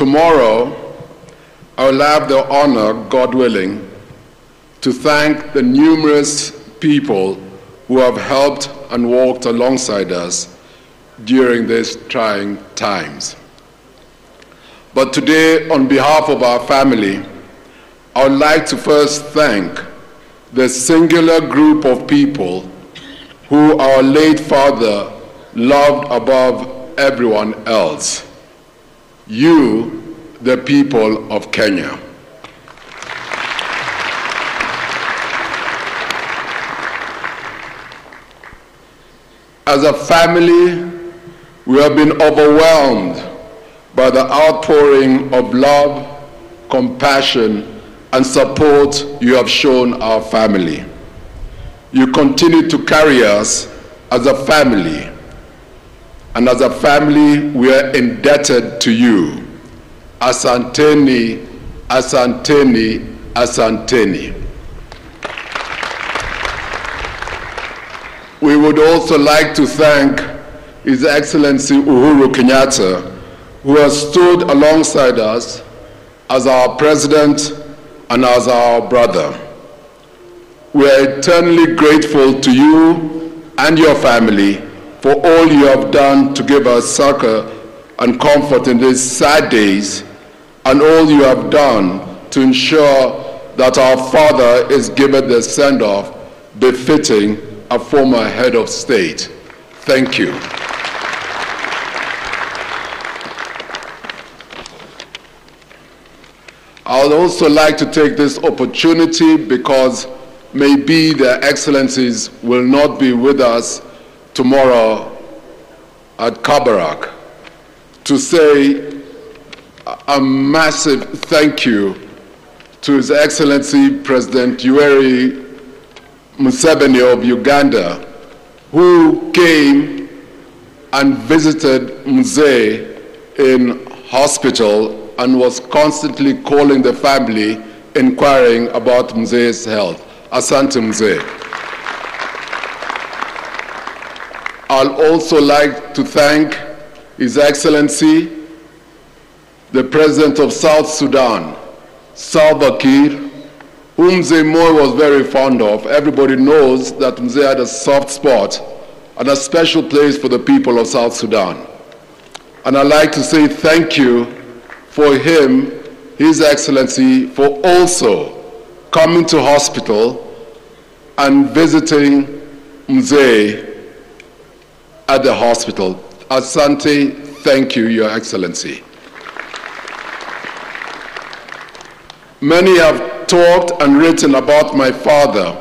Tomorrow, I will have the honor, God willing, to thank the numerous people who have helped and walked alongside us during these trying times. But today, on behalf of our family, I would like to first thank the singular group of people who our late father loved above everyone else. You, the people of Kenya. As a family, we have been overwhelmed by the outpouring of love, compassion, and support you have shown our family. You continue to carry us as a family, and as a family, we are indebted to you. Asanteni, asanteni, asanteni. We would also like to thank His Excellency Uhuru Kenyatta, who has stood alongside us as our president and as our brother. We are eternally grateful to you and your family for all you have done to give us succor and comfort in these sad days, and all you have done to ensure that our father is given the send-off befitting a former head of state. Thank you. I would also like to take this opportunity, because maybe their excellencies will not be with us tomorrow at Kabarak, to say a massive thank you to His Excellency President Yoweri Museveni of Uganda, who came and visited Mzee in hospital and was constantly calling the family, inquiring about Mzee's health. Asante Mzee. I'll also like to thank His Excellency, the President of South Sudan, Salva Kiir, whom Mzee Moi was very fond of. Everybody knows that Mzee had a soft spot and a special place for the people of South Sudan. And I'd like to say thank you for him, His Excellency, for also coming to hospital and visiting Mzee at the hospital. Asante, thank you, Your Excellency. Many have talked and written about my father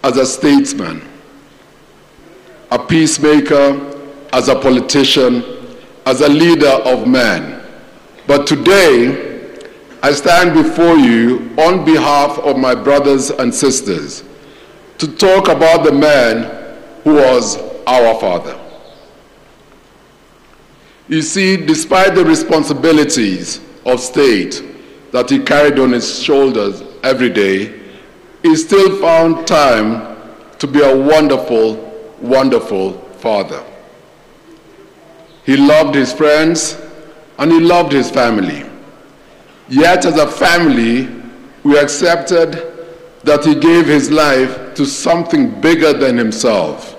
as a statesman, a peacemaker, as a politician, as a leader of men. But today, I stand before you on behalf of my brothers and sisters to talk about the man who was our father. You see, despite the responsibilities of state that he carried on his shoulders every day, he still found time to be a wonderful, wonderful father. He loved his friends and he loved his family. Yet as a family, we accepted that he gave his life to something bigger than himself,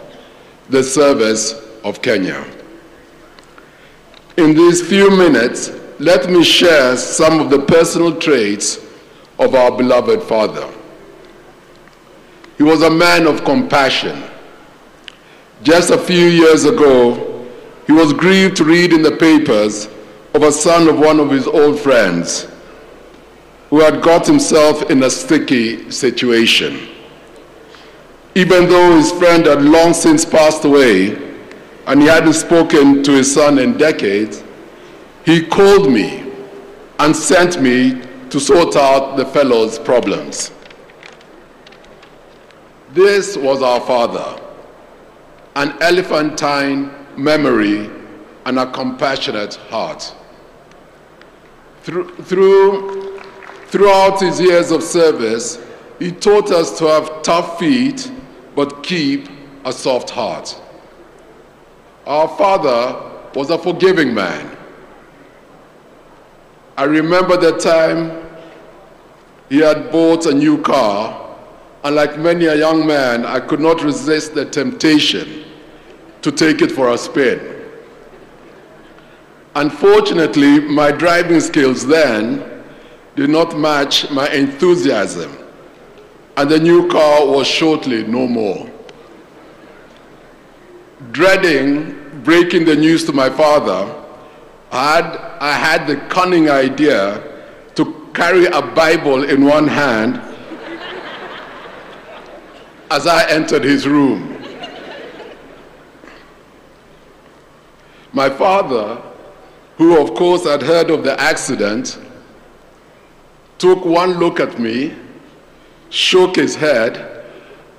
the service of Kenya. In these few minutes, let me share some of the personal traits of our beloved father. He was a man of compassion. Just a few years ago, he was grieved to read in the papers of a son of one of his old friends who had got himself in a sticky situation. Even though his friend had long since passed away and he hadn't spoken to his son in decades, he called me and sent me to sort out the fellow's problems. This was our father, an elephantine memory and a compassionate heart. Throughout his years of service, he taught us to have tough feet, but keep a soft heart. Our father was a forgiving man. I remember the time he had bought a new car, and like many a young man, I could not resist the temptation to take it for a spin. Unfortunately, my driving skills then did not match my enthusiasm, and the new car was shortly no more. Dreading breaking the news to my father, I had the cunning idea to carry a Bible in one hand as I entered his room. My father, who of course had heard of the accident, took one look at me, shook his head,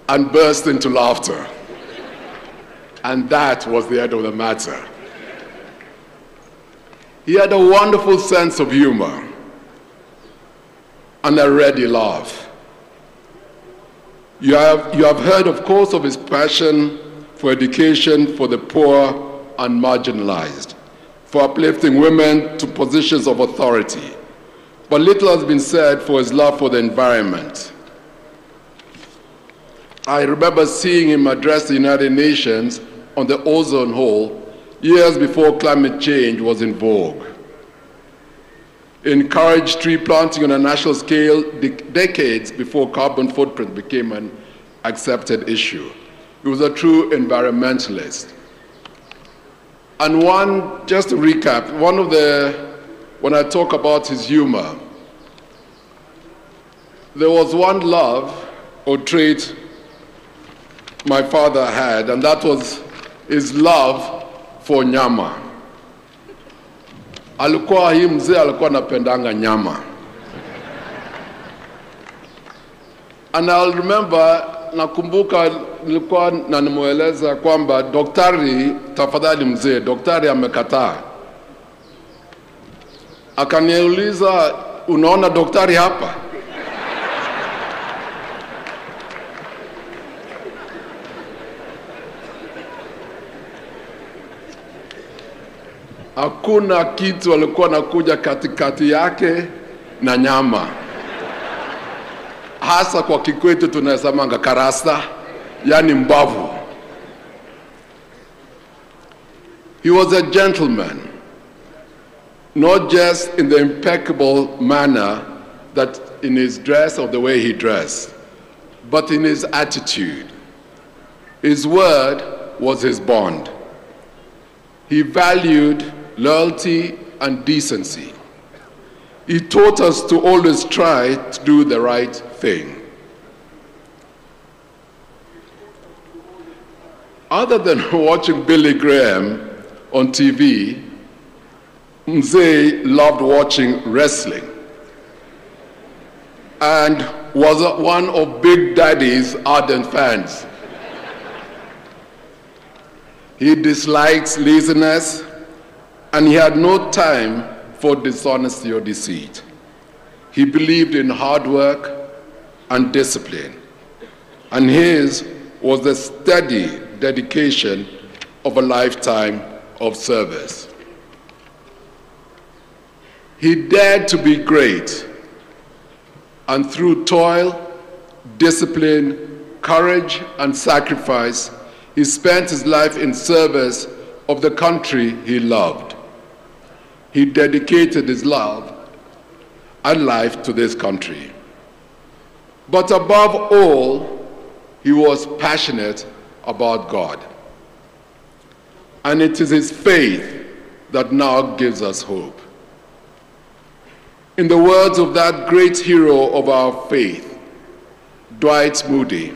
and burst into laughter. And that was the end of the matter. He had a wonderful sense of humor and a ready laugh. You have heard, of course, of his passion for education for the poor and marginalized, for uplifting women to positions of authority. But little has been said for his love for the environment. I remember seeing him address the United Nations on the ozone hole years before climate change was in vogue. He encouraged tree planting on a national scale decades before carbon footprint became an accepted issue. He was a true environmentalist. And just to recap, when I talk about his humor, there was one love or trait my father had, and that was his love for nyama. Hii mzee alikuwa anapendanga nyama. And I'll remember, nakumbuka nilikuwa nanimueleza kwamba daktari, tafadhali mzee, daktari amekataa. Akaniuliza, unaona daktari hapa? Hakuna kitu alikuwa nakuja katikati yake na nyama. Hasa kwa kikwetu tunasemanga karasta, yani mbavu. He was a gentleman, not just in the impeccable manner that in his dress or the way he dressed, but in his attitude. His word was his bond. He valued loyalty and decency. He taught us to always try to do the right thing. Other than watching Billy Graham on TV, Mzee loved watching wrestling and was one of Big Daddy's ardent fans. He disliked laziness, and he had no time for dishonesty or deceit. He believed in hard work and discipline, and his was the steady dedication of a lifetime of service. He dared to be great, and through toil, discipline, courage, and sacrifice, he spent his life in service of the country he loved. He dedicated his love and life to this country. But above all, he was passionate about God. And it is his faith that now gives us hope. In the words of that great hero of our faith, Dwight Moody,